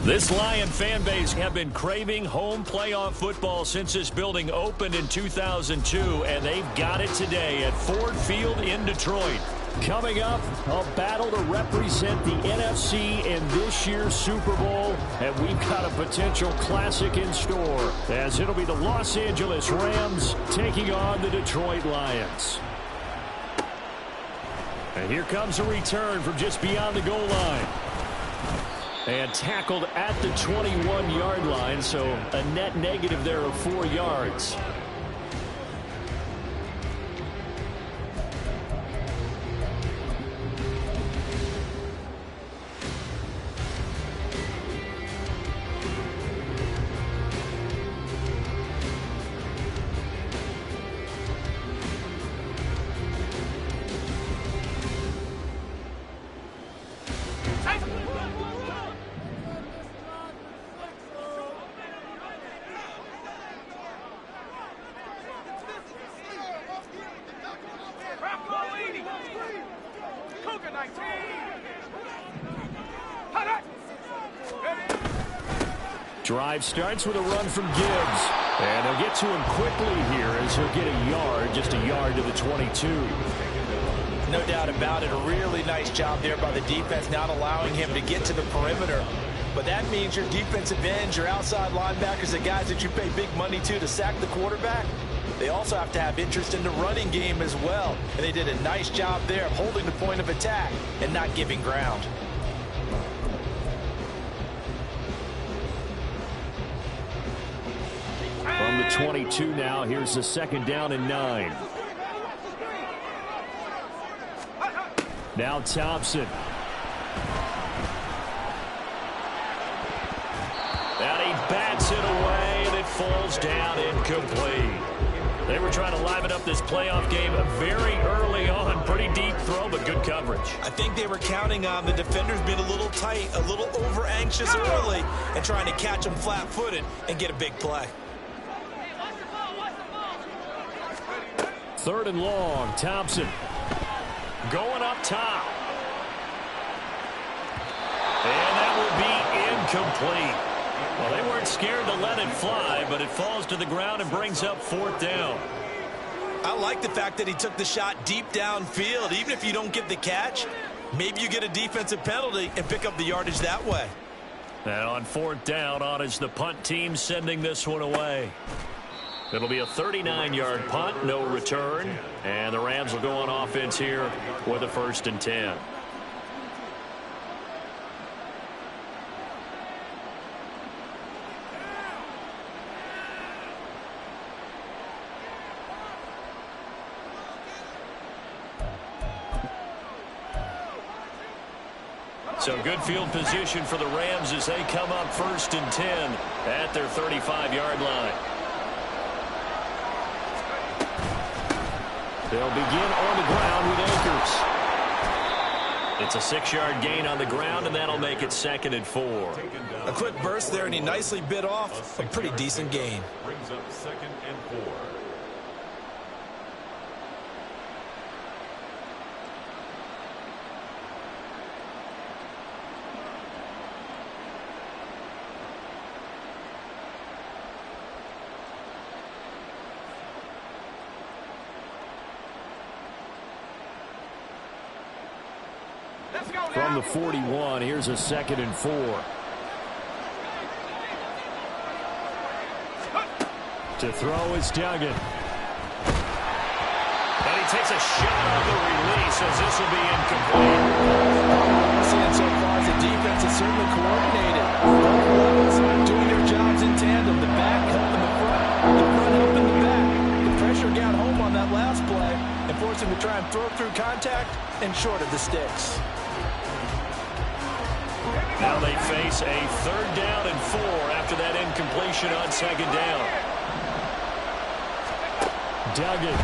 This Lion fan base have been craving home playoff football since this building opened in 2002, and they've got it today at Ford Field in Detroit. Coming up, a battle to represent the NFC in this year's Super Bowl, and we've got a potential classic in store, as it'll be the Los Angeles Rams taking on the Detroit Lions. And here comes a return from just beyond the goal line. And tackled at the 21-yard line, so a net negative there of 4 yards. Drive starts with a run from Gibbs. And they'll get to him quickly here as he'll get a yard, just a yard to the 22. No doubt about it. A really nice job there by the defense, not allowing him to get to the perimeter. But that means your defensive ends, your outside linebackers, the guys that you pay big money to sack the quarterback, they also have to have interest in the running game as well. And they did a nice job there of holding the point of attack and not giving ground. From the 22 now, here's the 2nd down and 9. Now Thompson. And he bats it away, and it falls down incomplete. They were trying to liven up this playoff game very early on. Pretty deep throw, but good coverage. I think they were counting on the defenders being a little tight, a little over-anxious early, and trying to catch them flat-footed and get a big play. 3rd and long, Thompson going up top. And that will be incomplete. Well, they weren't scared to let it fly, but it falls to the ground and brings up 4th down. I like the fact that he took the shot deep downfield. Even if you don't get the catch, maybe you get a defensive penalty and pick up the yardage that way. And on 4th down, on is the punt team sending this one away. It'll be a 39-yard punt, no return. And the Rams will go on offense here with a 1st and 10. So good field position for the Rams as they come up 1st and 10 at their 35-yard line. They'll begin on the ground with Akers. It's a 6-yard gain on the ground, and that'll make it 2nd and 4. A quick burst there, and he nicely bit off a pretty decent gain. Brings up 2nd and 4. From the 41, here's a 2nd and 4. To throw is Duggan. And he takes a shot on the release as this will be incomplete. Seeing so far as the defense is certainly coordinated. Both levels doing their jobs in tandem. The back helping the front helping the back. The pressure got home on that last play and forced him to try and throw through contact and short of the sticks. Now they face a 3rd down and 4 after that incompletion on 2nd down. Duggan.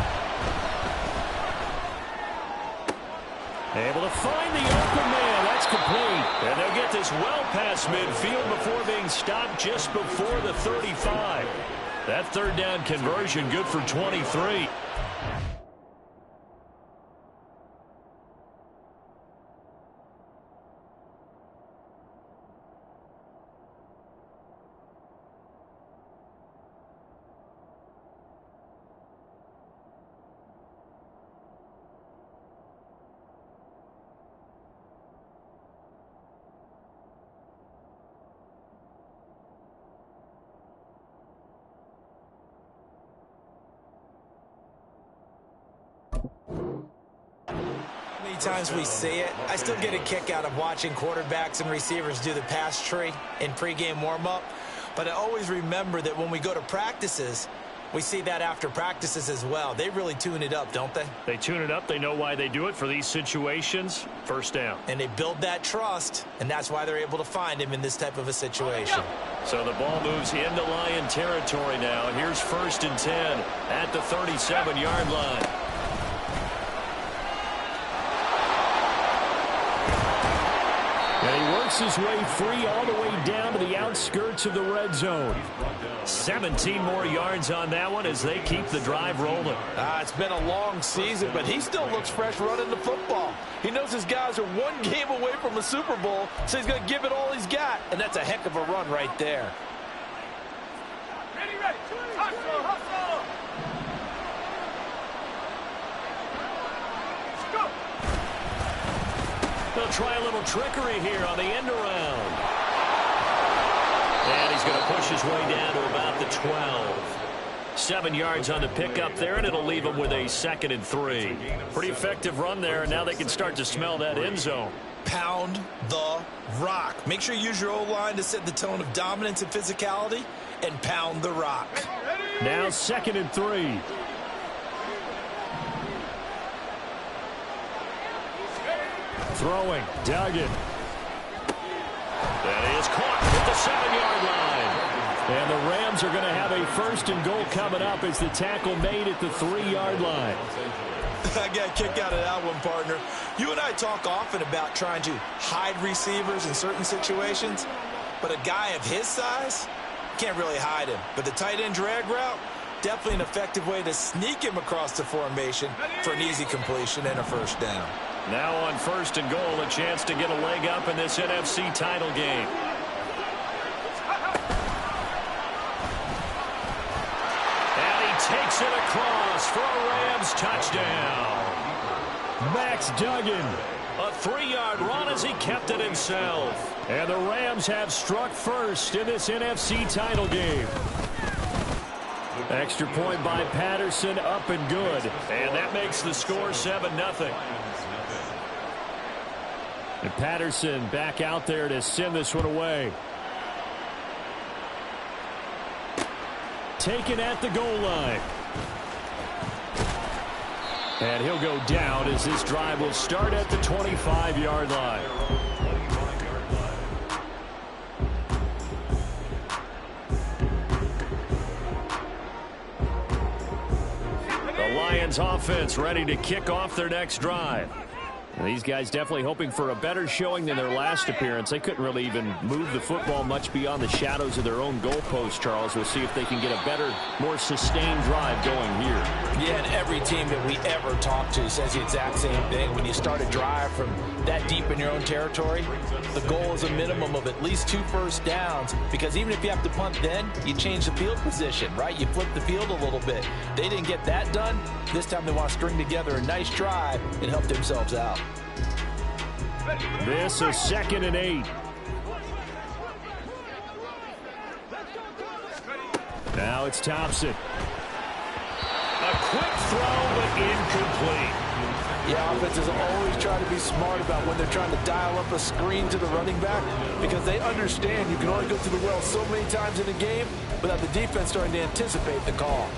Able to find the open man. That's complete. And they'll get this well past midfield before being stopped just before the 35. That 3rd down conversion good for 23. times we see it, I still get a kick out of watching quarterbacks and receivers do the pass tree in pregame warm-up. But I always remember that when we go to practices, we see that after practices as well. They really tune it up, don't they? They tune it up. They know why they do it for these situations. First down. And they build that trust, and that's why they're able to find him in this type of a situation. So the ball moves into Lion territory now. Here's 1st and 10 at the 37-yard line. And he works his way free all the way down to the outskirts of the red zone. 17 more yards on that one as they keep the drive rolling. It's been a long season, but he still looks fresh running the football. He knows his guys are one game away from a Super Bowl, so he's going to give it all he's got. And that's a heck of a run right there. Ready. Hustle, hustle. Go. They'll try a little trickery here on the end around. And he's going to push his way down to about the 12. 7 yards on the pickup there, and it'll leave him with a 2nd and 3. Pretty effective run there, and now they can start to smell that end zone. Pound the rock. Make sure you use your O-line to set the tone of dominance and physicality, and pound the rock. Now 2nd and 3. Throwing, Duggan. That is caught at the 7-yard line. And the Rams are going to have a 1st and goal coming up as the tackle made at the 3-yard line. I got a kick out of that one, partner. You and I talk often about trying to hide receivers in certain situations, but a guy of his size can't really hide him. But the tight end drag route, definitely an effective way to sneak him across the formation for an easy completion and a 1st down. Now on 1st and goal, a chance to get a leg up in this NFC title game. And he takes it across for a Rams touchdown. Max Duggan, a 3-yard run as he kept it himself. And the Rams have struck first in this NFC title game. Extra point by Patterson, up and good. And that makes the score 7-0. And Patterson back out there to send this one away. Taken at the goal line. And he'll go down as this drive will start at the 25-yard line. The Lions offense ready to kick off their next drive. And these guys definitely hoping for a better showing than their last appearance. They couldn't really even move the football much beyond the shadows of their own goalpost, Charles. We'll see if they can get a better, more sustained drive going here. Yeah, and every team that we ever talk to says the exact same thing. When you start a drive from that deep in your own territory, the goal is a minimum of at least 2 first downs, because even if you have to punt then, you change the field position, right? You flip the field a little bit. They didn't get that done. This time they want to string together a nice drive and help themselves out. This is 2nd and 8. Now it's Thompson. A quick throw, but incomplete. Yeah, offenses always try to be smart about when they're trying to dial up a screen to the running back, because they understand you can only go to the well so many times in a game without the defense starting to anticipate the call.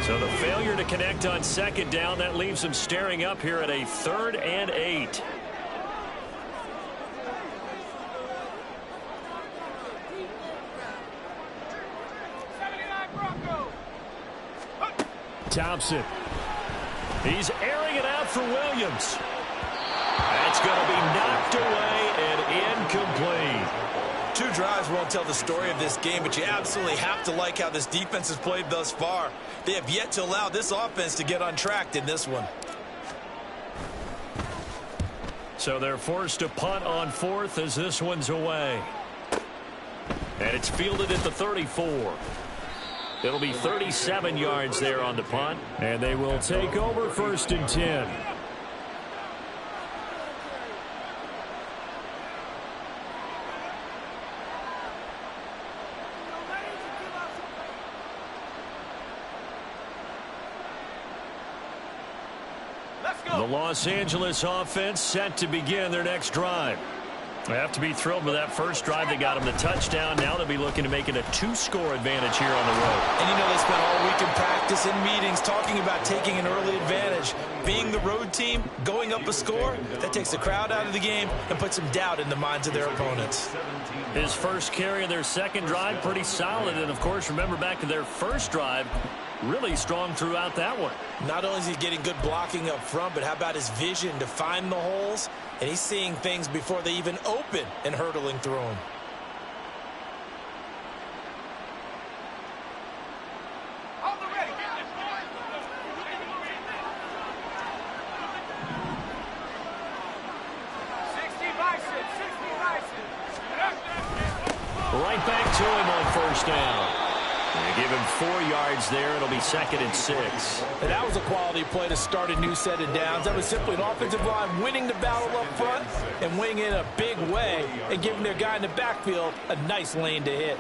So the failure to connect on 2nd down, that leaves them staring up here at a 3rd and 8. Thompson. He's airing it out for Williams. That's going to be knocked away and incomplete. 2 drives won't tell the story of this game, but you absolutely have to like how this defense has played thus far. They have yet to allow this offense to get untracked in this one. So they're forced to punt on 4th as this one's away. And it's fielded at the 34. It'll be 37 yards there on the punt. And they will take over 1st and 10. The Los Angeles offense set to begin their next drive. They have to be thrilled with that first drive. They got them the touchdown. Now they'll be looking to make it a 2-score advantage here on the road. And you know they spent all week in practice and meetings talking about taking an early advantage. Being the road team, going up a score, that takes the crowd out of the game and puts some doubt in the minds of their opponents. His first carry of their second drive, pretty solid. And, of course, remember back to their first drive, really strong throughout that one. Not only is he getting good blocking up front, but how about his vision to find the holes? And he's seeing things before they even open and hurtling through them. Right back to him on first down. They give him 4 yards there. It'll be 2nd and 6. And that was a quality play to start a new set of downs. That was simply an offensive line winning the battle up front and winning in a big way and giving their guy in the backfield a nice lane to hit.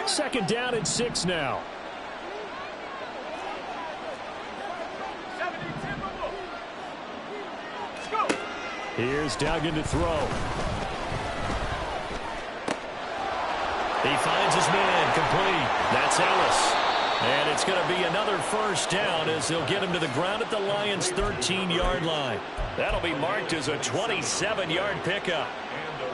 Second down and 6 now. Here's Duggan to throw. He finds his man complete. That's Ellis. And it's going to be another first down as they'll get him to the ground at the Lions' 13-yard line. That'll be marked as a 27-yard pickup.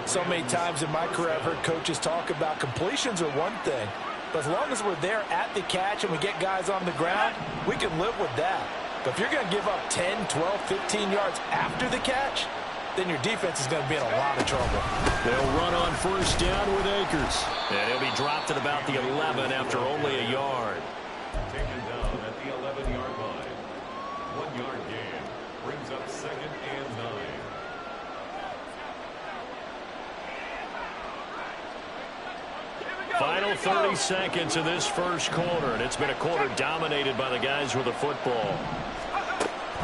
So many times in my career I've heard coaches talk about completions are one thing. But as long as we're there at the catch and we get guys on the ground, we can live with that. But if you're going to give up 10, 12, 15 yards after the catch, then your defense is going to be in a lot of trouble. They'll run on first down with Akers. And he'll be dropped at about the 11 after only a yard. Taken down at the 11-yard line. 1-yard gain brings up 2nd and 9. Final 30 seconds of this first quarter, and it's been a quarter dominated by the guys with the football.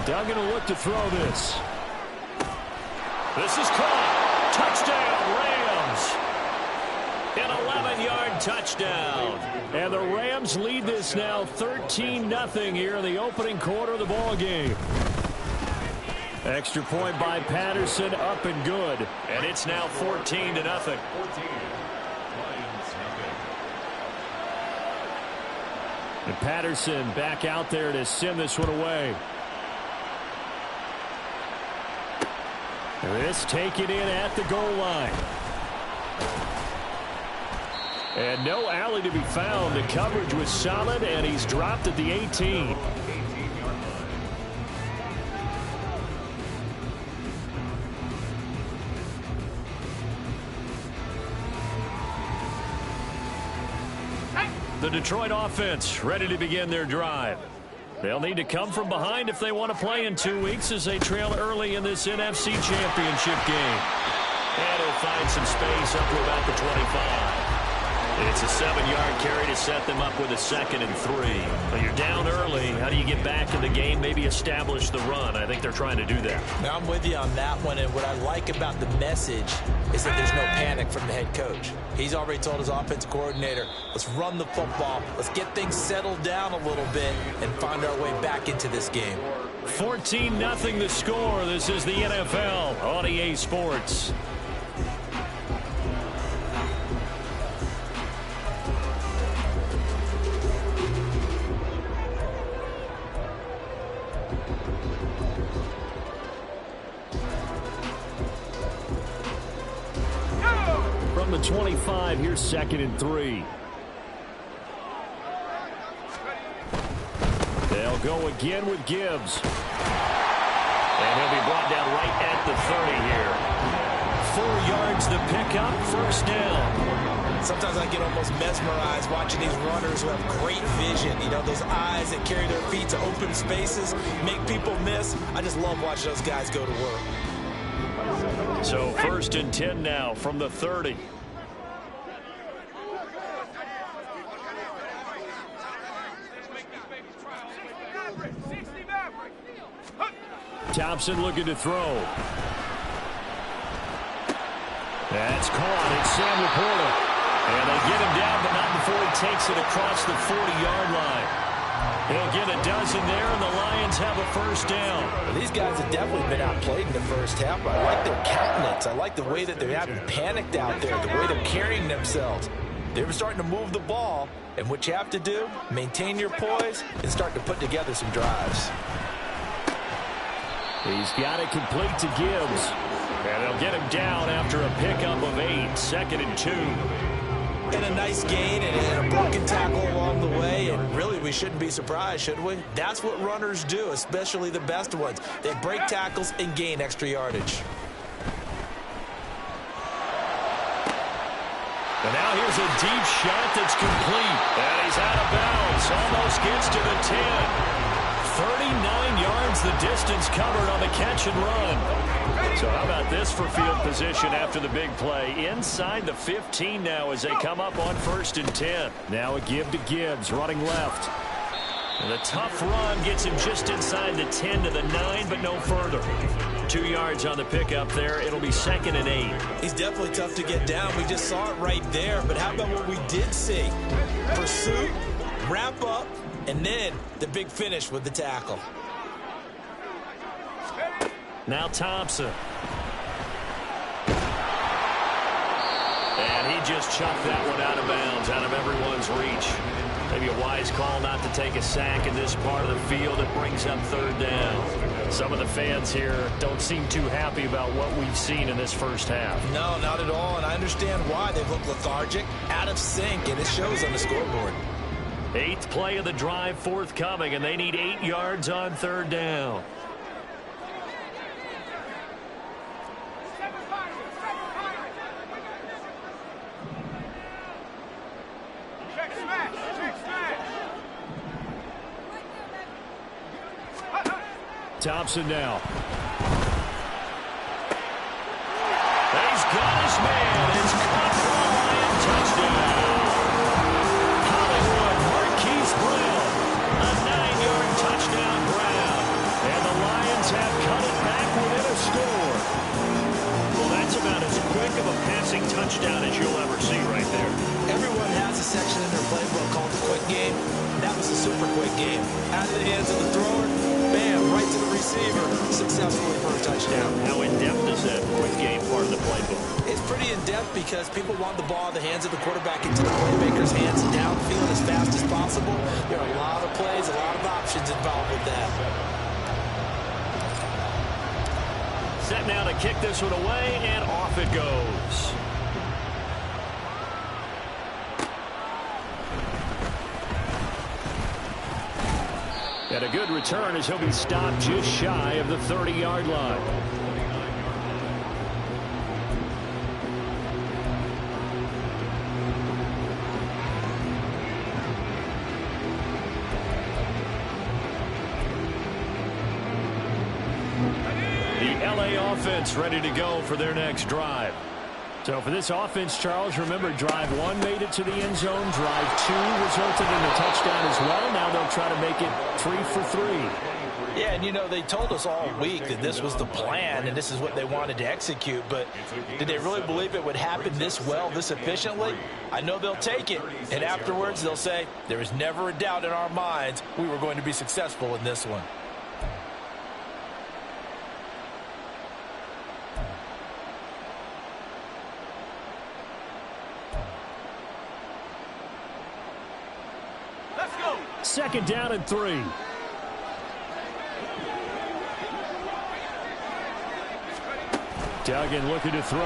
Duggan will look to throw this. This is caught. Touchdown, Rams. An 11-yard touchdown. And the Rams lead this now 13-0 here in the opening quarter of the ball game. Extra point by Patterson, up and good. And it's now 14-0. And Patterson back out there to send this one away. This taken in at the goal line. And no alley to be found. The coverage was solid, and he's dropped at the 18. The Detroit offense ready to begin their drive. They'll need to come from behind if they want to play in 2 weeks as they trail early in this NFC Championship game. And he'll find some space up to about the 25. It's a 7-yard carry to set them up with a 2nd and 3. But you're down early. How do you get back in the game, maybe establish the run? I think they're trying to do that. Now, I'm with you on that one, and what I like about the message is that there's no panic from the head coach. He's already told his offensive coordinator, let's run the football, let's get things settled down a little bit and find our way back into this game. 14-0 the score. This is the NFL on EA Sports. From the 25, here's 2nd and 3. They'll go again with Gibbs. And he'll be brought down right at the 30 here. 4 yards to pick up, first down. Sometimes I get almost mesmerized watching these runners who have great vision. You know, those eyes that carry their feet to open spaces, make people miss. I just love watching those guys go to work. So 1st and 10 now from the 30. Thompson looking to throw. That's caught. It's Sam Laporta. And they get him down, but not before he takes it across the 40-yard line. He'll get a dozen there, and the Lions have a first down. Well, these guys have definitely been outplayed in the first half. I like their countenance. I like the way that they're having panicked out there, the way they're carrying themselves. They were starting to move the ball, and what you have to do, maintain your poise and start to put together some drives. He's got it complete to Gibbs. And they'll get him down after a pickup of 8, 2nd and 2. And a nice gain and a broken tackle along the way, and really we shouldn't be surprised, should we? That's what runners do, especially the best ones. They break tackles and gain extra yardage. And now here's a deep shot that's complete. And he's out of bounds. Almost gets to the 10. 39 yards the distance covered on the catch and run. So how about this for field position after the big play? Inside the 15 now as they come up on 1st and 10. Now a give to Gibbs, running left. And the tough run gets him just inside the 10 to the 9, but no further. 2 yards on the pickup there. It'll be 2nd and 8. He's definitely tough to get down. We just saw it right there. But how about what we did see? Pursuit, wrap up, and then the big finish with the tackle. Now Thompson. And he just chucked that one out of bounds, out of everyone's reach. Maybe a wise call not to take a sack in this part of the field. It brings up 3rd down. Some of the fans here don't seem too happy about what we've seen in this first half. No, not at all, and I understand why. They look lethargic, out of sync, and it shows on the scoreboard. 8th play of the drive forthcoming, and they need 8 yards on 3rd down. Thompson now. He's got his man. It's caught for a Lion touchdown. Hollywood Marquise Brown. A 9-yard touchdown grab. And the Lions have cut it back within a score. Well, that's about as quick of a passing touchdown as you'll ever see right there. Everyone has a section in their playbook called the quick game. That was a super quick game. Out of the hands of the thrower, bam, right to the receiver, successfully for a touchdown. How in-depth is that quick game part of the playbook? It's pretty in-depth because people want the ball in the hands of the quarterback into the playmaker's hands downfield as fast as possible. There are a lot of plays, a lot of options involved with that. Set now to kick this one away, and off it goes. And a good return as he'll be stopped just shy of the 30-yard line. The LA offense ready to go for their next drive. So for this offense, Charles, remember, drive 1 made it to the end zone. Drive 2 resulted in a touchdown as well. Now they'll try to make it 3 for 3. Yeah, and you know, they told us all week that this was the plan and this is what they wanted to execute, but did they really believe it would happen this well, this efficiently? I know they'll take it, and afterwards they'll say, there was never a doubt in our minds we were going to be successful in this one. Let's go. 2nd down and 3. Duggan looking to throw.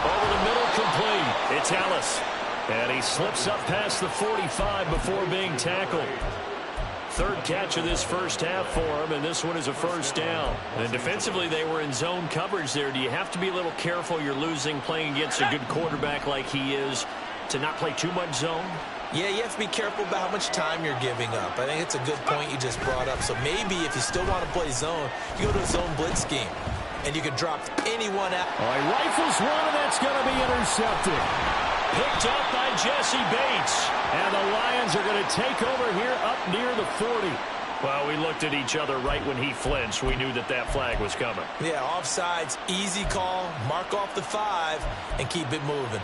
Over the middle, complete. It's Ellis. And he slips up past the 45 before being tackled. 3rd catch of this first half for him, and this one is a first down. And defensively, they were in zone coverage there. Do you have to be a little careful? You're losing playing against a good quarterback like he is to not play too much zone? Yeah, you have to be careful about how much time you're giving up. I think it's a good point you just brought up. So maybe if you still want to play zone, you go to a zone blitz scheme, and you can drop anyone out. Oh, he rifles one, and that's going to be intercepted. Picked up by Jesse Bates. And the Lions are going to take over here up near the 40. Well, we looked at each other right when he flinched. We knew that that flag was coming. Yeah, offsides, easy call. Mark off the 5 and keep it moving.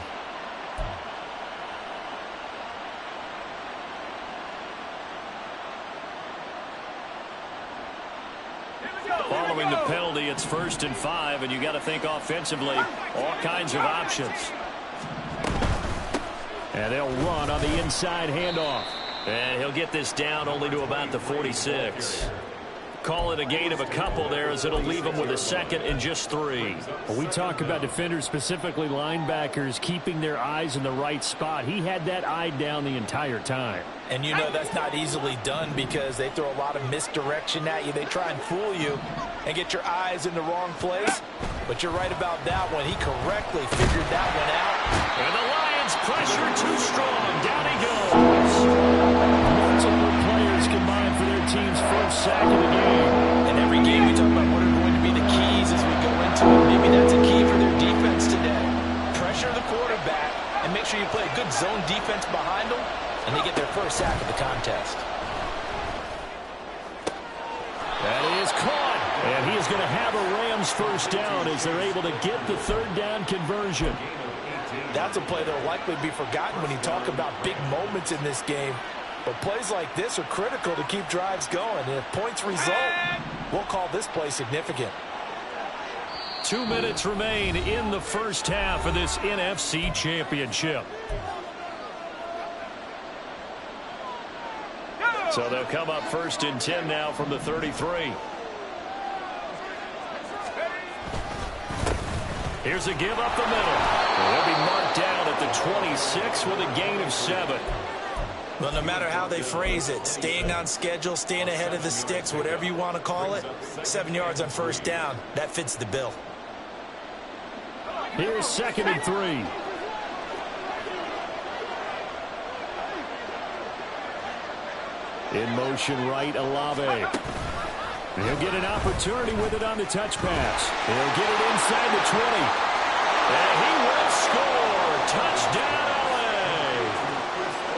Following the penalty, it's 1st and 5, and you got to think offensively, all kinds of options. And they'll run on the inside handoff. And he'll get this down only to about the 46. Call it a gain of a couple there, as it'll leave him with a 2nd and just 3. Well, we talk about defenders, specifically linebackers, keeping their eyes in the right spot. He had that eye down the entire time. And you know that's not easily done because they throw a lot of misdirection at you. They try and fool you and get your eyes in the wrong place. But you're right about that one. He correctly figured that one out. And the Lions pressure too strong. Down he goes. Multiple players combined for their team's first sack of the game. And every game we talk about what are going to be the keys as we go into it. Maybe that's a key for their defense today. Pressure the quarterback and make sure you play a good zone defense behind them, and they get their first sack of the contest. That is caught. And he is going to have a Rams first down as they're able to get the 3rd down conversion. That's a play that will likely be forgotten when you talk about big moments in this game. But plays like this are critical to keep drives going. And if points result, we'll call this play significant. 2 minutes remain in the first half of this NFC Championship. So they'll come up 1st and 10 now from the 33. Here's a give up the middle. They'll be marked down at the 26 with a gain of 7. Well, no matter how they phrase it, staying on schedule, staying ahead of the sticks, whatever you want to call it, 7 yards on 1st down, that fits the bill. Here's 2nd and 3. In motion right, Olave. He'll get an opportunity with it on the touch pass. He'll get it inside the 20. And he will score. Touchdown, LA.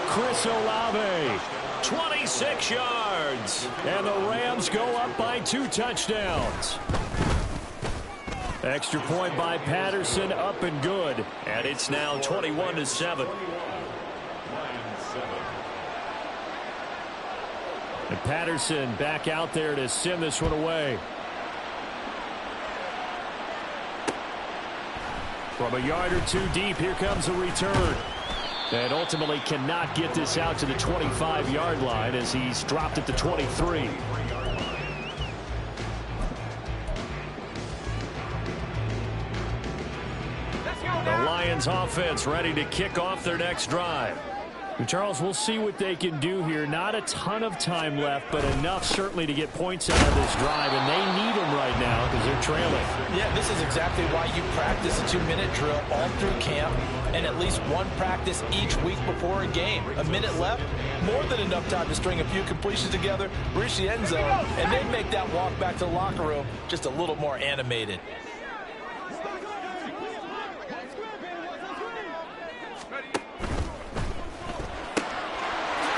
Chris Olave. 26 yards. And the Rams go up by 2 touchdowns. Extra point by Patterson, up and good. And it's now 21-7. And Patterson back out there to send this one away. From a yard or 2 deep, here comes a return. And ultimately cannot get this out to the 25-yard line as he's dropped at the 23. The Lions offense ready to kick off their next drive. Charles, we'll see what they can do here. Not a ton of time left, but enough certainly to get points out of this drive, and they need them right now because they're trailing. Yeah, this is exactly why you practice a 2-minute drill all through camp and at least one practice each week before a game. A minute left, more than enough time to string a few completions together, reach the end zone, and then make that walk back to the locker room just a little more animated.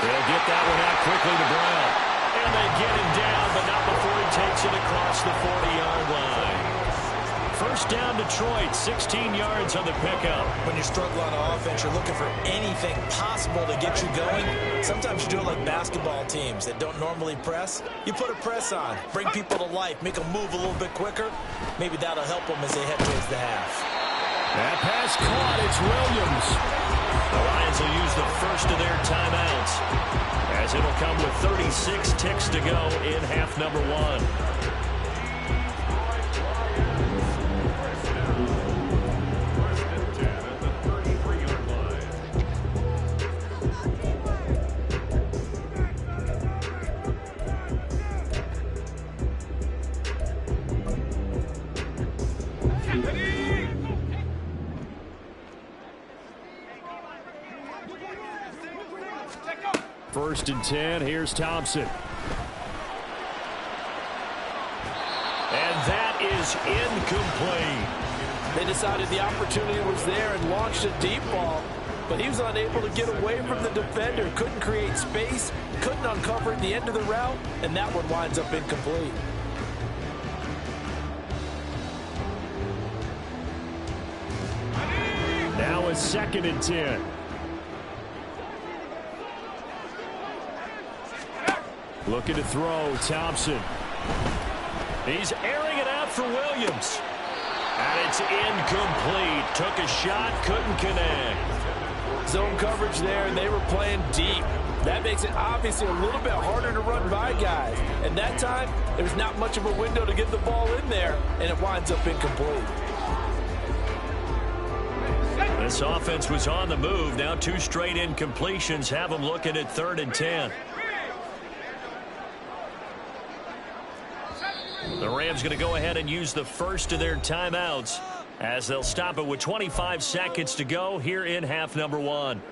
They'll get that one out quickly to Brown. And they get him down, but not before he takes it across the 40-yard line. First down, Detroit, 16 yards on the pickup. When you're struggling on offense, you're looking for anything possible to get you going. Sometimes you do it like basketball teams that don't normally press. You put a press on, bring people to life, make them move a little bit quicker. Maybe that'll help them as they head towards the half. That pass caught. It's Williams. The Lions will use the first of their timeouts, as it'll come with 36 ticks to go in half number 1. First and 10. Here's Thompson. And that is incomplete. They decided the opportunity was there and launched a deep ball, but he was unable to get away from the defender. Couldn't create space, couldn't uncover at the end of the route, and that one winds up incomplete. Now a 2nd and 10. Looking to throw, Thompson. He's airing it out for Williams. And it's incomplete. Took a shot, couldn't connect. Zone coverage there, and they were playing deep. That makes it obviously a little bit harder to run by guys. And that time, there's not much of a window to get the ball in there, and it winds up incomplete. This offense was on the move. Now 2 straight incompletions have them looking at 3rd and 10. The Rams going to go ahead and use the first of their timeouts as they'll stop it with 25 seconds to go here in half number 1.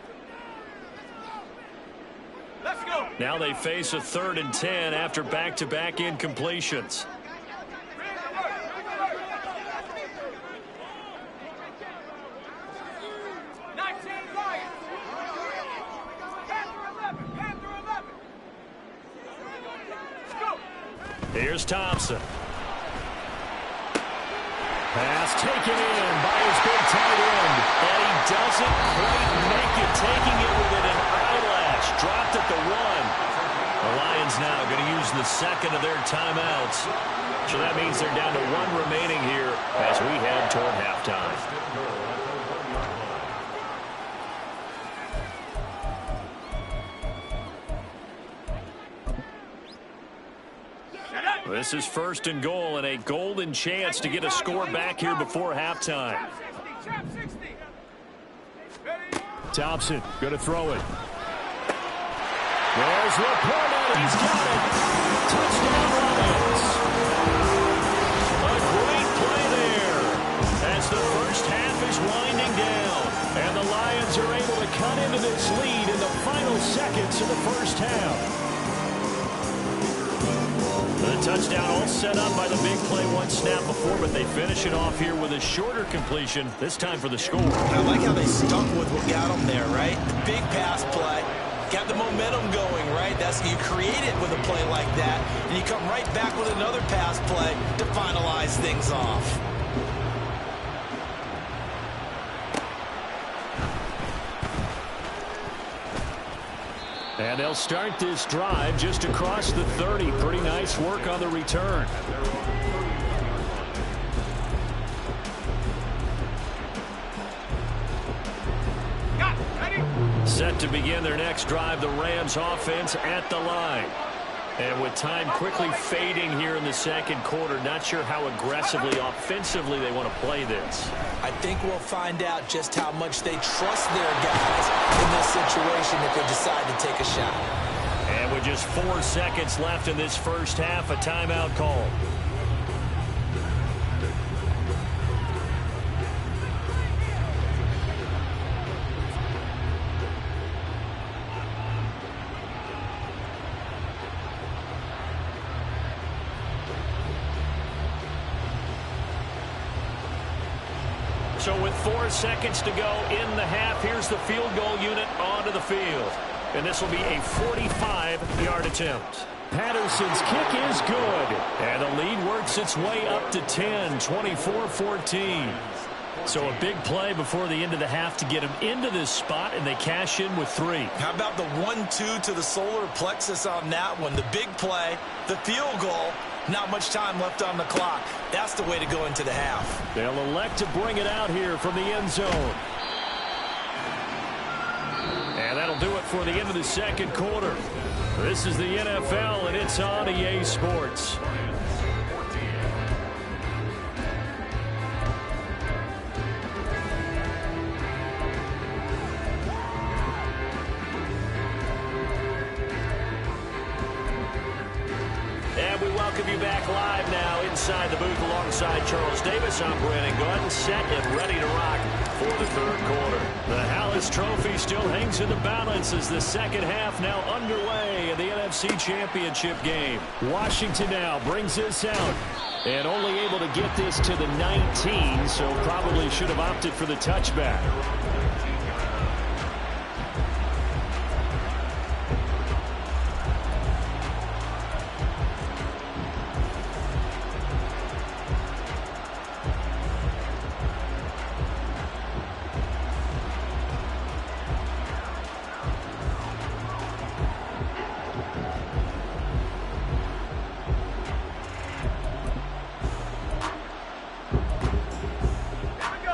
Let's go. Now they face a 3rd and 10 after back-to-back incompletions. Here's Thompson. Pass taken in by his big tight end. And he doesn't quite make it, taking it within an eyelash. Dropped at the 1. The Lions now going to use the 2nd of their timeouts. So that means they're down to 1 remaining here as we head toward halftime. This is 1st and goal and a golden chance to get a score back here before halftime. Thompson going to throw it. There's Laporta. He's got it. Touchdown Lions. A great play there as the first half is winding down. And the Lions are able to cut into this lead in the final seconds of the first half. The touchdown all set up by the big play 1 snap before, but they finish it off here with a shorter completion, this time for the score. I like how they stuck with what got them there, right? The big pass play, got the momentum going, right? That's you create it with a play like that, and you come right back with another pass play to finalize things off. And they'll start this drive just across the 30. Pretty nice work on the return. Set to begin their next drive, the Rams offense at the line. And with time quickly fading here in the 2nd quarter, not sure how aggressively, offensively they want to play this. I think we'll find out just how much they trust their guys in this situation if they decide to take a shot. And with just 4 seconds left in this first half, a timeout call. So with 4 seconds to go in the half, here's the field goal unit onto the field. And this will be a 45-yard attempt. Patterson's kick is good. And the lead works its way up to 10, 24-14. So a big play before the end of the half to get them into this spot, and they cash in with 3. How about the 1-2 to the solar plexus on that one? The big play, the field goal, not much time left on the clock. That's the way to go into the half. They'll elect to bring it out here from the end zone. And that'll do it for the end of the 2nd quarter. This is the NFL, and it's on EA Sports. And we welcome you back live now inside the booth alongside Charles Davis. I'm Brandon Gunn, set and ready to rock for the 3rd quarter. The Hallis Trophy still hangs in the balance as the 2nd half now underway in the NFC Championship game. Washington now brings this out. And only able to get this to the 19, so probably should have opted for the touchback.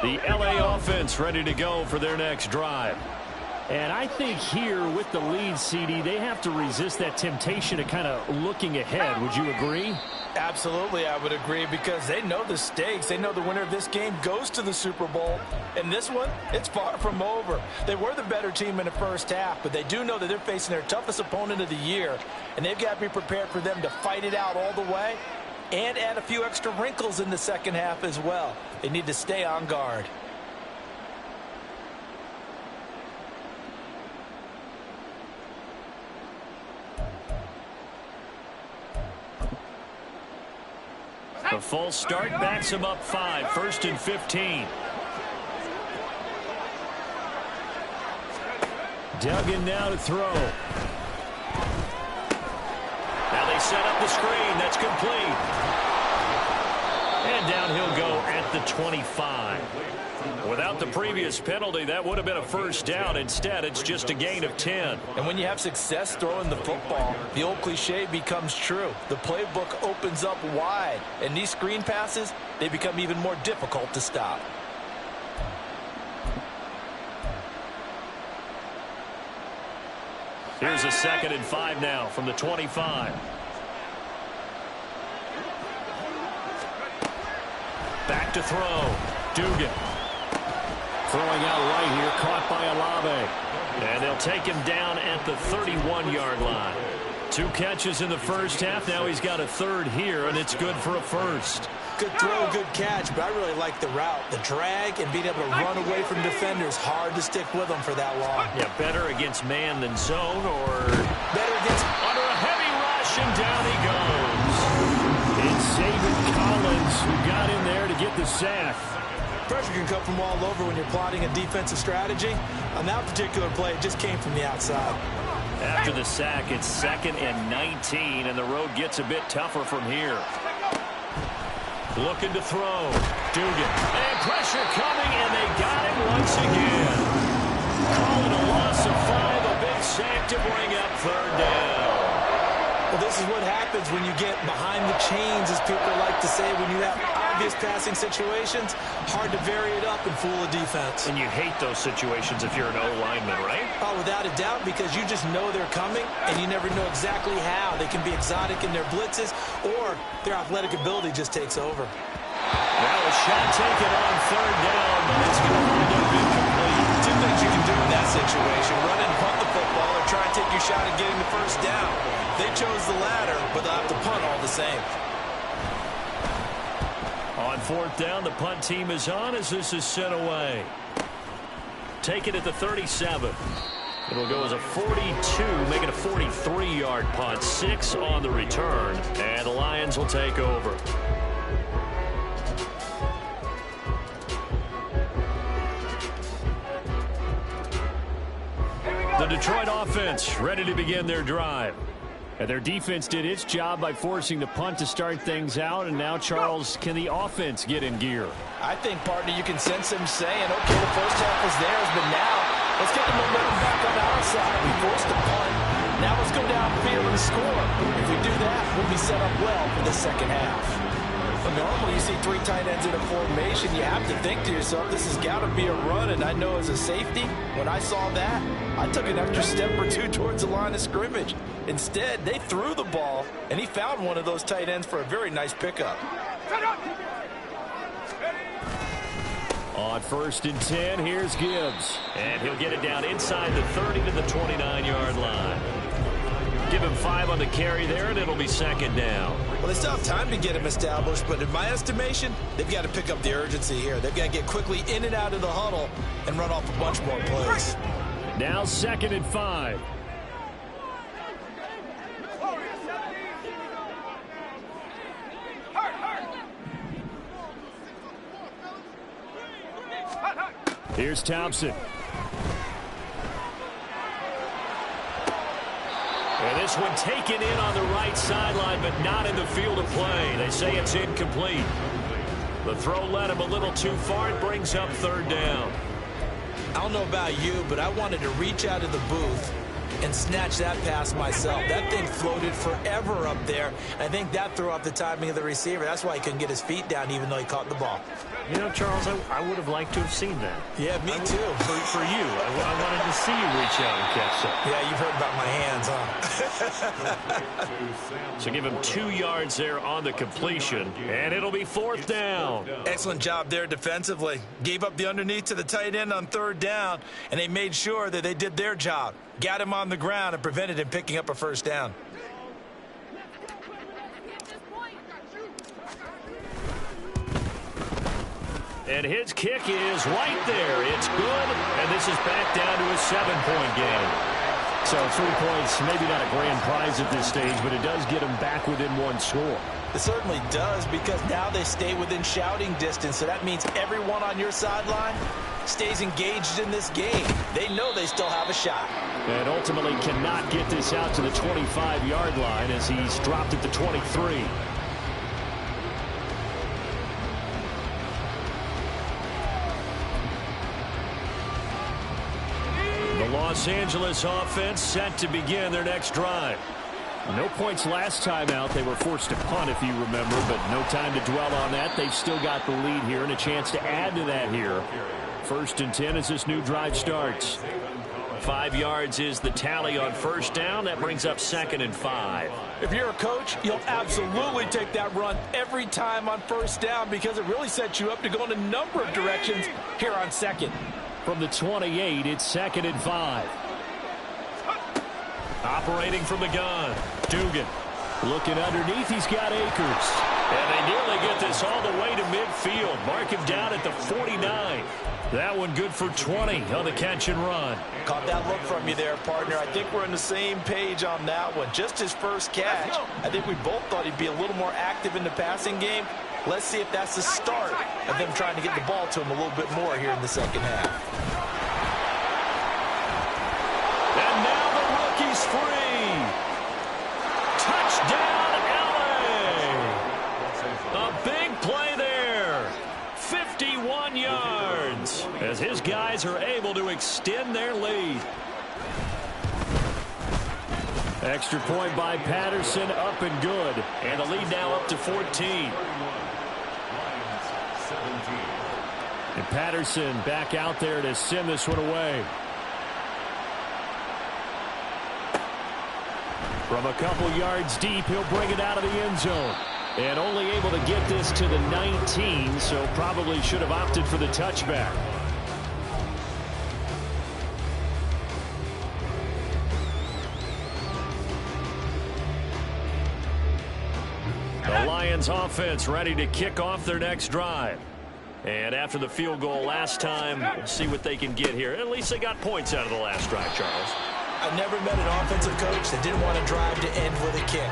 The LA offense ready to go for their next drive. And I think here with the lead, CD, they have to resist that temptation of kind of looking ahead. Would you agree? Absolutely, I would agree, because they know the stakes. They know the winner of this game goes to the Super Bowl. And this one, it's far from over. They were the better team in the first half, but they do know that they're facing their toughest opponent of the year, and they've got to be prepared for them to fight it out all the way and add a few extra wrinkles in the second half as well. They need to stay on guard. The false start backs him up 5, 1st and 15. Duggan now to throw. Now they set up the screen. That's complete. And down he'll go at the 25. Without the previous penalty, that would have been a first down. Instead, it's just a gain of 10. And when you have success throwing the football, the old cliche becomes true. The playbook opens up wide, and these screen passes, they become even more difficult to stop. Here's a 2nd and 5 now from the 25. Back to throw. Dugan. Throwing out right here, caught by Olave. And they'll take him down at the 31-yard line. 2 catches in the first half. Now he's got a 3rd here, and it's good for a first. Good throw, good catch, but I really like the route. The drag and being able to run away from defenders. Hard to stick with them for that long. Yeah, better against man than zone, or better against under a heavy rush, and down he goes. It's Zayvon Collins who got in there to get the sack. Pressure can come from all over when you're plotting a defensive strategy. On that particular play, it just came from the outside. After the sack, it's 2nd and 19, and the road gets a bit tougher from here. Looking to throw. Dugan. And pressure coming, and they got him once again. Calling a loss of 5, a big sack to bring up 3rd down. Well, this is what happens when you get behind the chains, as people like to say, when you have obvious passing situations. Hard to vary it up and fool a defense. And you hate those situations if you're an O-lineman, right? Oh, without a doubt, because you just know they're coming, and you never know exactly how. They can be exotic in their blitzes, or their athletic ability just takes over. Now a shot taken on 3rd down, but it's going to wind up incomplete. 2 things you can do in that situation: run and punt the football, or try and take your shot at getting the first down. They chose the latter, but they'll have to punt all the same. On 4th down, the punt team is on as this is sent away. Take it at the 37. It'll go as a 42, make it a 43-yard punt. 6 on the return, and the Lions will take over. The Detroit offense ready to begin their drive. And their defense did its job by forcing the punt to start things out. And now, Charles, can the offense get in gear? I think, partner, you can sense them saying, okay, the first half was theirs, but now let's get the momentum back on our side. We forced the punt. Now let's go downfield and score. If we do that, we'll be set up well for the second half. Normally, you see 3 tight ends in a formation. You have to think to yourself, this has got to be a run. And I know as a safety, when I saw that, I took an extra step or 2 towards the line of scrimmage. Instead, they threw the ball, and he found one of those tight ends for a very nice pickup. On 1st and 10, here's Gibbs. And he'll get it down inside the 30 to the 29-yard line. Give him 5 on the carry there, and it'll be 2nd down. Well, they still have time to get him established, but in my estimation, they've got to pick up the urgency here. They've got to get quickly in and out of the huddle and run off a bunch more plays. Now 2nd and 5. Here's Thompson. And this one taken in on the right sideline, but not in the field of play. They say it's incomplete. The throw led him a little too far. It brings up 3rd down. I don't know about you, but I wanted to reach out of the booth and snatch that pass myself. That thing floated forever up there. I think that threw off the timing of the receiver. That's why he couldn't get his feet down even though he caught the ball. You know, Charles, I would have liked to have seen that. Yeah, me too. For you. I wanted to see you reach out and catch something. Yeah, you've heard about my hands, huh? So give him 2 yards there on the completion, and it'll be 4th down. Excellent job there defensively. Gave up the underneath to the tight end on 3rd down, and they made sure that they did their job. Got him on the ground and prevented him picking up a 1st down. And his kick is right there. It's good, and this is back down to a 7-point game. So 3 points, maybe not a grand prize at this stage, but it does get them back within 1 score. It certainly does, because now they stay within shouting distance, so that means everyone on your sideline stays engaged in this game. They know they still have a shot. And ultimately cannot get this out to the 25-yard line as he's dropped at the 23. The Los Angeles offense set to begin their next drive. No points last time out. They were forced to punt, if you remember, but no time to dwell on that. They've still got the lead here and a chance to add to that here. 1st and 10 as this new drive starts. 5 yards is the tally on 1st down. That brings up 2nd and 5. If you're a coach, you'll absolutely take that run every time on 1st down because it really sets you up to go in a number of directions here on 2nd. From the 28, it's 2nd and 5. Operating from the gun, Dugan. Looking underneath, he's got Akers. And they nearly get this all the way to midfield. Mark him down at the 49. That one good for 20 on the catch and run. Caught that look from you there, partner. I think we're on the same page on that one. Just his first catch. I think we both thought he'd be a little more active in the passing game. Let's see if that's the start of them trying to get the ball to him a little bit more here in the 2nd half. And now the rookie's free. Touchdown, LA. A big play there. 51 yards as his guys are able to extend their lead. Extra point by Patterson, up and good. And the lead now up to 14. And Patterson back out there to send this one away. From a couple yards deep, he'll bring it out of the end zone. And only able to get this to the 19, so probably should have opted for the touchback. The Lions offense ready to kick off their next drive. And after the field goal last time, we'll see what they can get here. At least they got points out of the last drive, Charles. I've never met an offensive coach that didn't want to drive to end with a kick.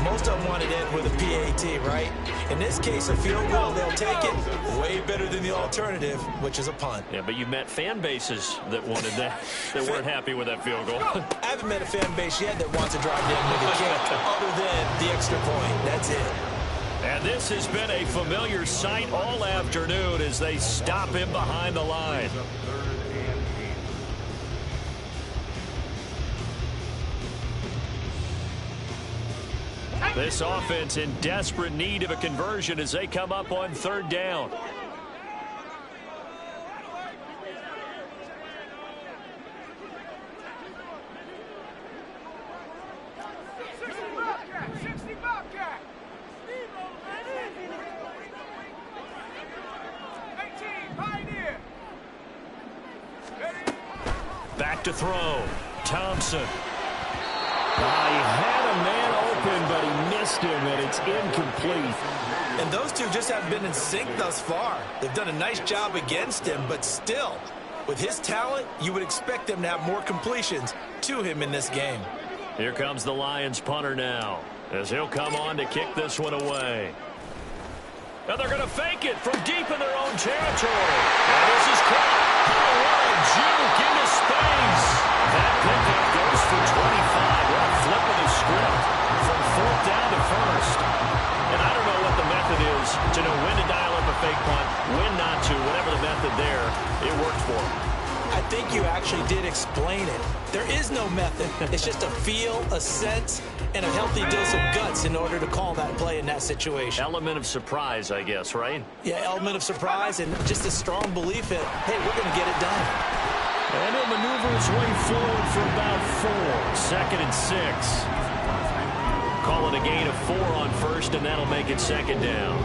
Most of them wanted to end with a PAT, right? In this case, a field goal, they'll take it. Way better than the alternative, which is a punt. Yeah, but you've met fan bases that wanted that, that weren't happy with that field goal. I haven't met a fan base yet that wants to drive to end with a kick, other than the extra point. That's it. And this has been a familiar sight all afternoon as they stop him behind the line. This offense in desperate need of a conversion as they come up on 3rd down. Back to throw. Thompson. He had a man open, but he missed him, and it's incomplete. And those two just haven't been in sync thus far. They've done a nice job against him, but still, with his talent, you would expect them to have more completions to him in this game. Here comes the Lions punter now, as he'll come on to kick this one away. And they're going to fake it from deep in their own territory. And this is caught. Oh, what a juke into space. That pickup goes for 25. What a flip of the script from 4th down to 1st. And I don't know what the method is to know when to dial up a fake punt, when not to. Whatever the method there, it worked for him. I think you actually did explain it. There is no method. It's just a feel, a sense, and a healthy dose of guts in order to call that play in that situation. Element of surprise, I guess, right? Yeah, element of surprise and just a strong belief that, hey, we're going to get it done. And he'll maneuver his way forward for about 4. 2nd and 6. Call it a gain of 4 on first, and that'll make it 2nd down.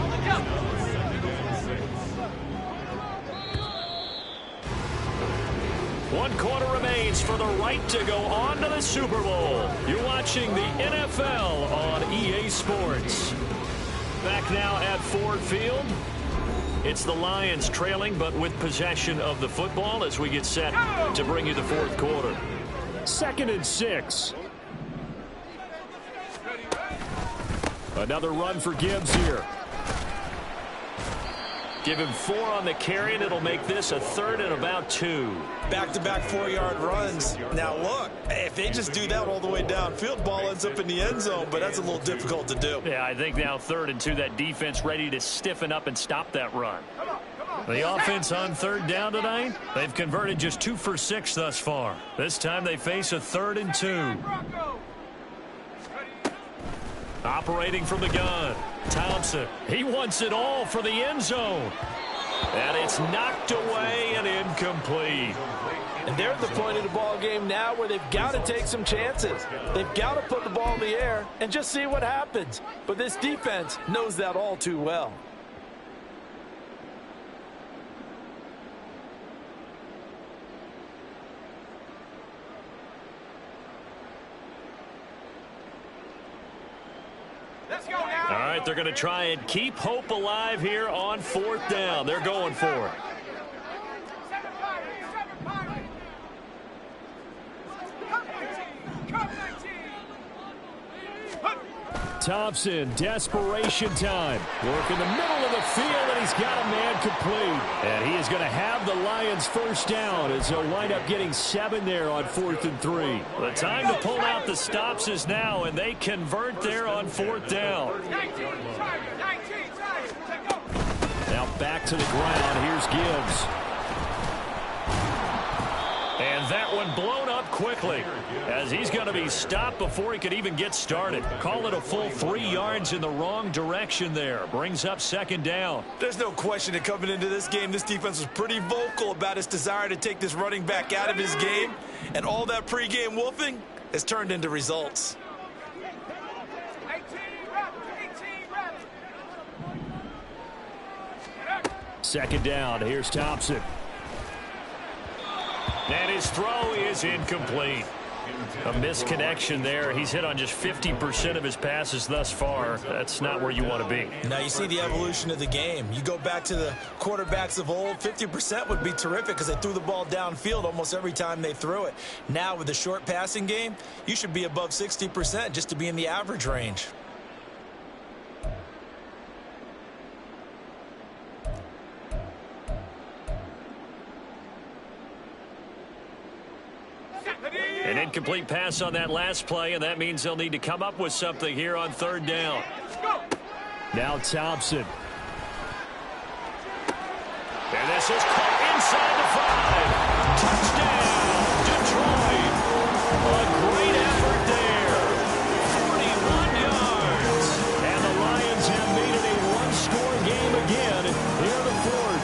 1 quarter remains for the right to go on to the Super Bowl. You're watching the NFL on EA Sports. Back now at Ford Field. It's the Lions trailing, but with possession of the football as we get set to bring you the 4th quarter. 2nd and 6. Another run for Gibbs here. Give him 4 on the carry, and it'll make this a 3rd and about 2. Back-to-back 4-yard runs. Now, look, if they just do that all the way downfield, ball ends up in the end zone, but that's a little difficult to do. Yeah, I think now 3rd and 2, that defense ready to stiffen up and stop that run. The offense on 3rd down tonight, they've converted just 2 for 6 thus far. This time they face a 3rd and 2. Operating from the gun, Thompson. He wants it all for the end zone. And it's knocked away and incomplete. And they're at the point of the ball game now where they've got to take some chances. They've got to put the ball in the air and just see what happens. But this defense knows that all too well. All right, they're going to try and keep hope alive here on 4th down. They're going for it. Thompson, desperation time. Work in the middle of the field, and he's got a man complete. And he is going to have the Lions 1st down as they'll wind up getting 7 there on 4th and 3. The time to pull out the stops is now, and they convert there on 4th down. Now back to the ground. Here's Gibbs. And that one blown up quickly as he's going to be stopped before he could even get started. Call it a full 3 yards in the wrong direction there. Brings up 2nd down. There's no question that coming into this game, this defense was pretty vocal about its desire to take this running back out of his game. And all that pregame wolfing has turned into results. 2nd down. Here's Thompson. And his throw is incomplete. A misconnection there. He's hit on just 50% of his passes thus far. That's not where you want to be. Now you see the evolution of the game. You go back to the quarterbacks of old, 50% would be terrific because they threw the ball downfield almost every time they threw it. Now with the short passing game, you should be above 60% just to be in the average range. An incomplete pass on that last play, and that means they'll need to come up with something here on 3rd down. Now Thompson. And this is caught inside the 5. Touchdown, Detroit. A great effort there. 41 yards. And the Lions have made it a 1-score game again here in the 4th.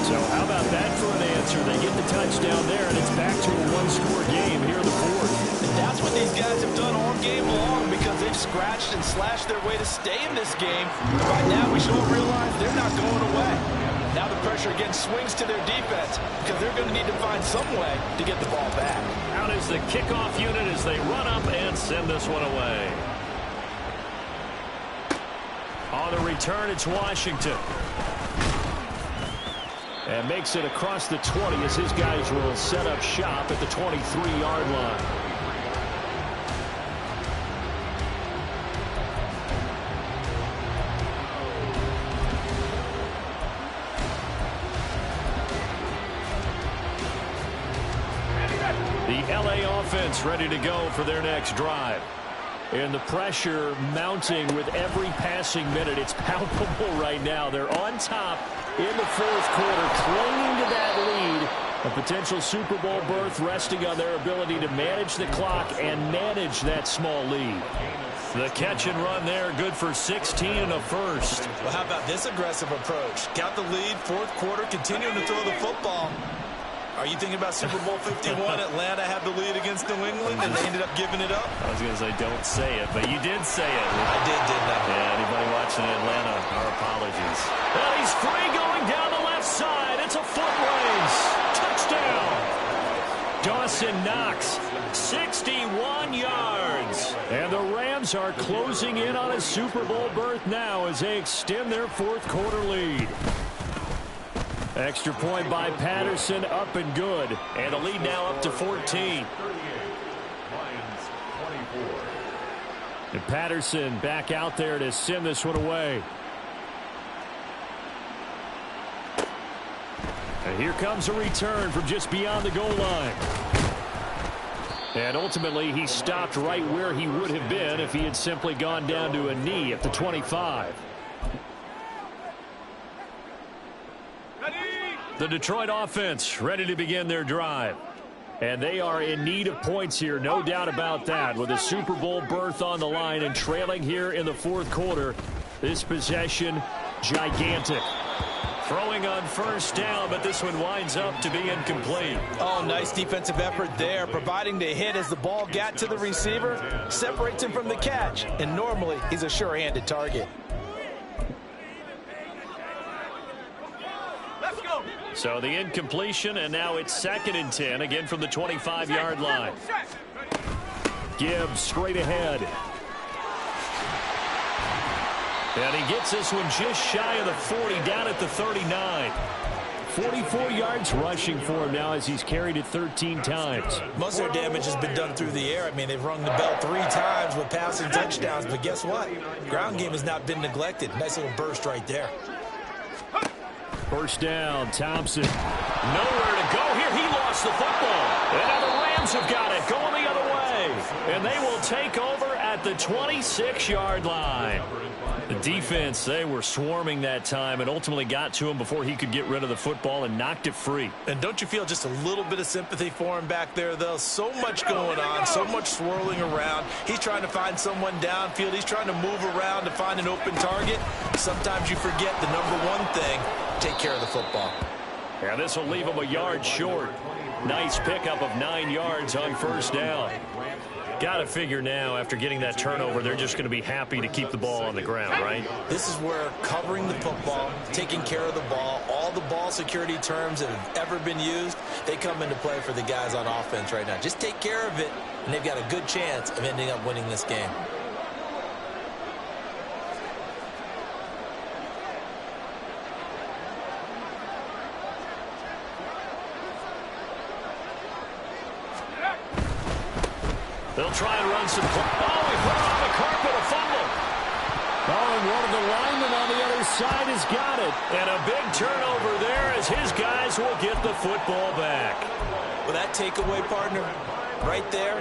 So how about that for an answer? They get the touchdown there, and it's back to a 1-score game here in the 4th. And that's what these guys have done all game long because they've scratched and slashed their way to stay in this game. But by now we should all realize they're not going away. Now the pressure again swings to their defense because they're going to need to find some way to get the ball back. Out is the kickoff unit as they run up and send this one away. On the return, it's Washington. And makes it across the 20 as his guys will set up shop at the 23-yard line. The LA offense ready to go for their next drive. And the pressure mounting with every passing minute. It's palpable right now. They're on top in the 4th quarter, clinging to that lead A potential Super Bowl berth resting on their ability to manage the clock and manage that small lead. The catch and run there, good for 16 and a first. Well, how about this aggressive approach? Got the lead, fourth quarter, continuing to throw the football. Are you thinking about Super Bowl 51? Atlanta had the lead against New England, and they ended up giving it up? I was going to say, don't say it, but you did say it. I didn't I? Yeah, anybody watching Atlanta, our apologies. And he's free going down the left side. It's a foot race. Touchdown. Dawson Knox, 61 yards. And the Rams are closing in on a Super Bowl berth now as they extend their fourth quarter lead. Extra point by Patterson, up and good. And the lead now up to 14. And Patterson back out there to send this one away. And here comes a return from just beyond the goal line. And ultimately, he stopped right where he would have been if he had simply gone down to a knee at the 25. The Detroit offense ready to begin their drive. And they are in need of points here, no doubt about that. With a Super Bowl berth on the line and trailing here in the fourth quarter, this possession, gigantic. Throwing on first down, but this one winds up to be incomplete. Oh, nice defensive effort there, providing the hit as the ball got to the receiver, separates him from the catch, and normally he's a sure-handed target. So the incompletion, and now it's 2nd and 10, again from the 25-yard line. Gibbs straight ahead. And he gets this one just shy of the 40, down at the 39. 44 yards rushing for him now as he's carried it 13 times. Most of their damage has been done through the air. I mean, they've rung the bell 3 times with passing touchdowns, but guess what? Ground game has not been neglected. Nice little burst right there. First down, Thompson. Nowhere to go here. He lost the football. And now the Rams have got it, going the other way. And they will take over at the 26-yard line. The defense, they were swarming that time and ultimately got to him before he could get rid of the football and knocked it free. And don't you feel just a little bit of sympathy for him back there, though? So much going on, so much swirling around. He's trying to find someone downfield. He's trying to move around to find an open target. Sometimes you forget the number one thing, take care of the football. Yeah, this will leave him a yard short. Nice pickup of 9 yards on first down. Got to figure now, after getting that turnover, they're just going to be happy to keep the ball on the ground, right? This is where covering the football, taking care of the ball, all the ball security terms that have ever been used, they come into play for the guys on offense right now. Just take care of it, and they've got a good chance of ending up winning this game. They'll try and run some. Oh, he put it on the carpet, a fumble. Oh, and one of the linemen on the other side has got it. And a big turnover there as his guys will get the football back. Well, that takeaway, partner, right there,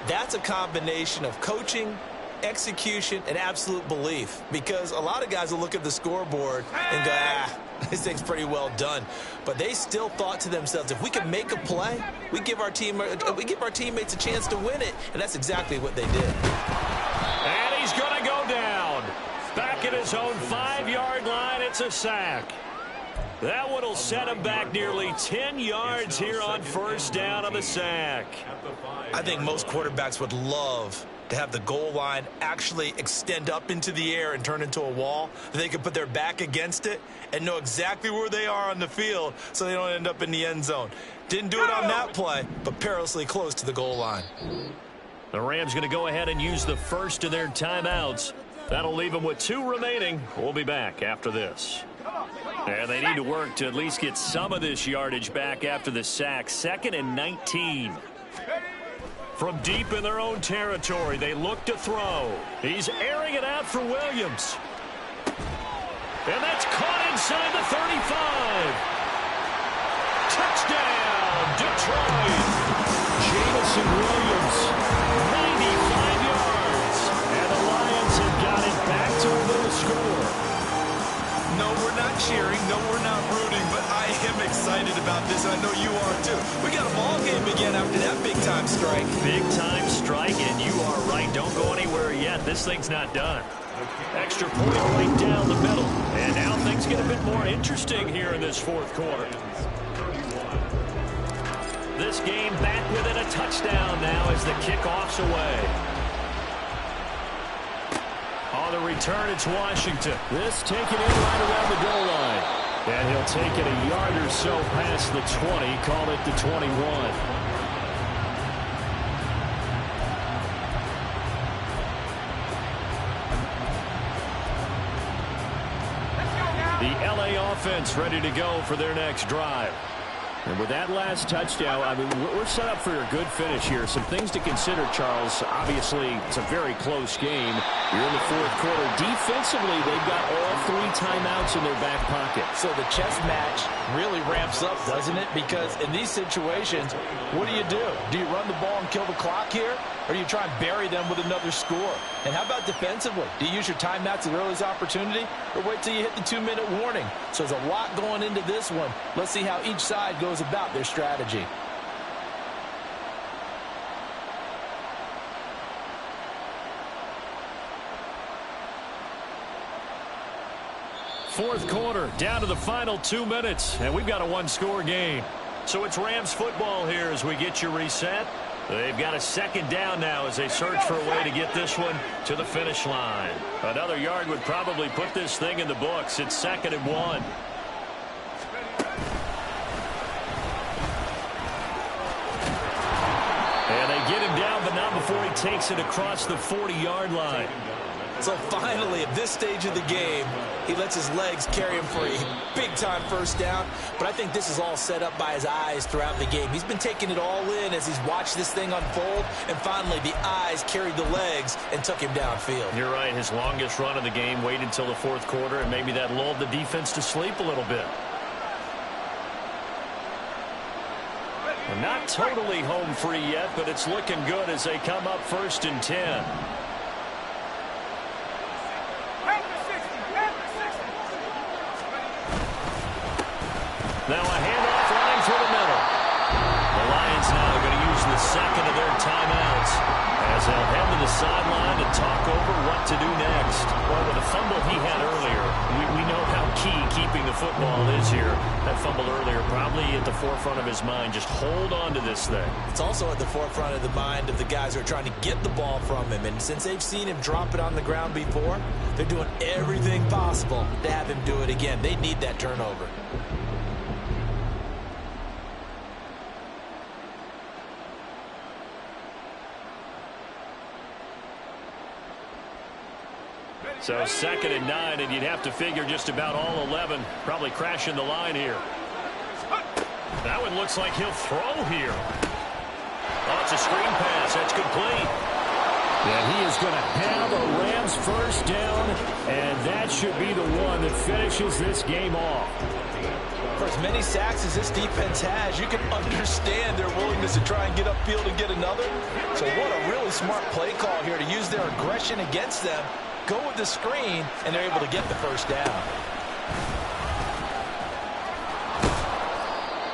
that's a combination of coaching, execution, and absolute belief. Because a lot of guys will look at the scoreboard and go, this thing's pretty well done. But they still thought to themselves, if we can make a play, we give our teammates a chance to win it. And that's exactly what they did. And he's going to go down. Back at his own 5-yard line, it's a sack. That one will set him back nearly 10 yards here on first down on the sack. I think most quarterbacks would love to have the goal line actually extend up into the air and turn into a wall. They can put their back against it and know exactly where they are on the field so they don't end up in the end zone. Didn't do it on that play, but perilously close to the goal line. The Rams going to go ahead and use the first of their timeouts. That'll leave them with 2 remaining. We'll be back after this. And they need to work to at least get some of this yardage back after the sack. 2nd and 19. From deep in their own territory, they look to throw. He's airing it out for Williams. And that's caught inside the 35. Touchdown, Detroit. Jamison Williams, 95 yards. And the Lions have got it back to a little score. No, we're not cheering. No, we're not rooting. But I am excited about this. I know you don't go anywhere yet. This thing's not done. Extra point right down the middle. And now things get a bit more interesting here in this fourth quarter. This game back within a touchdown now as the kickoff's away. On the return, it's Washington. This taken in right around the goal line. And he'll take it a yard or so past the 20, call it the 21. The LA offense ready to go for their next drive. And with that last touchdown, I mean, we're set up for a good finish here. Some things to consider, Charles. Obviously, it's a very close game. You're in the fourth quarter. Defensively, they've got all 3 timeouts in their back pocket. So the chess match really ramps up, doesn't it? Because in these situations, what do? Do you run the ball and kill the clock here? Or do you try and bury them with another score? And how about defensively? Do you use your timeouts at the earliest opportunity? Or wait till you hit the 2-minute warning? So there's a lot going into this one. Let's see how each side goes about their strategy. Fourth quarter, down to the final 2 minutes, and we've got a 1-score game. So it's Rams football here as we get you reset. They've got a second down now as they search for a way to get this one to the finish line. Another yard would probably put this thing in the books. It's 2nd and 1. And they get him down, but not before he takes it across the 40-yard line. So finally, at this stage of the game, he lets his legs carry him for a big-time first down. But I think this is all set up by his eyes throughout the game. He's been taking it all in as he's watched this thing unfold. And finally, the eyes carried the legs and took him downfield. You're right. His longest run of the game waited until the fourth quarter, and maybe that lulled the defense to sleep a little bit. Well, not totally home free yet, but it's looking good as they come up 1st and 10. Now a handoff line for the middle. The Lions now going to use the second of their timeouts as they'll head to the sideline to talk over what to do next. Well, with the fumble he had earlier, we know how key keeping the football is here. That fumble earlier probably at the forefront of his mind. Just hold on to this thing. It's also at the forefront of the mind of the guys who are trying to get the ball from him. And since they've seen him drop it on the ground before, they're doing everything possible to have him do it again. They need that turnover. So 2nd and 9, and you'd have to figure just about all 11 probably crashing the line here. That one looks like he'll throw here. Oh, it's a screen pass. That's complete. Yeah, he is going to have a Rams first down, and that should be the one that finishes this game off. For as many sacks as this defense has, you can understand their willingness to try and get upfield and get another. So what a really smart play call here to use their aggression against them. Go with the screen, and they're able to get the first down.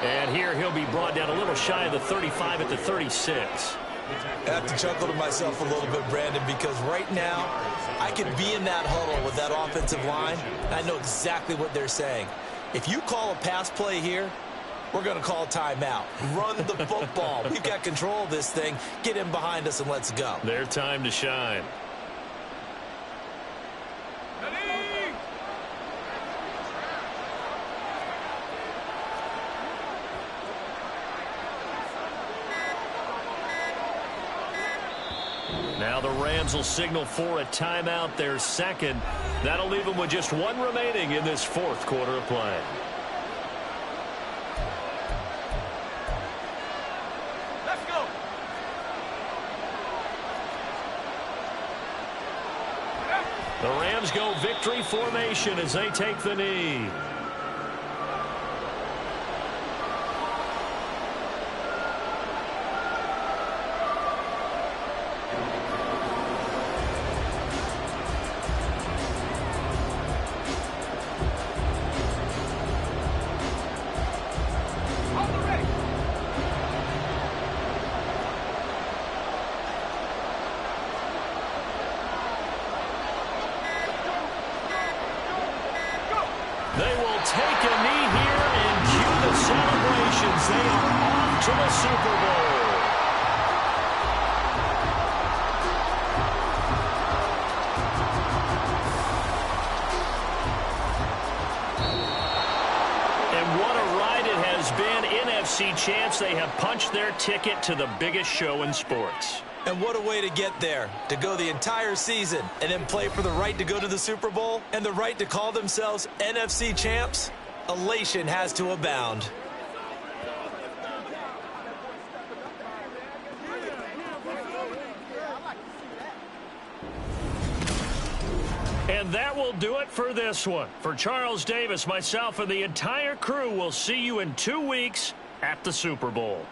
And here he'll be brought down a little shy of the 35 at the 36. I have to chuckle to myself a little bit, Brandon, because right now I can be in that huddle with that offensive line, and I know exactly what they're saying. If you call a pass play here, we're going to call a timeout. Run the football. We've got control of this thing. Get in behind us and let's go. Their time to shine. Now the Rams will signal for a timeout, their second. That'll leave them with just 1 remaining in this fourth quarter of play. Let's go. The Rams go victory formation as they take the knee. They will take a knee here and cue the celebrations. They are off to the Super Bowl. And what a ride it has been. NFC champs, they have punched their ticket to the biggest show in sports. And what a way to get there, to go the entire season and then play for the right to go to the Super Bowl and the right to call themselves NFC champs. Elation has to abound. And that will do it for this one. For Charles Davis, myself, and the entire crew, will see you in 2 weeks at the Super Bowl.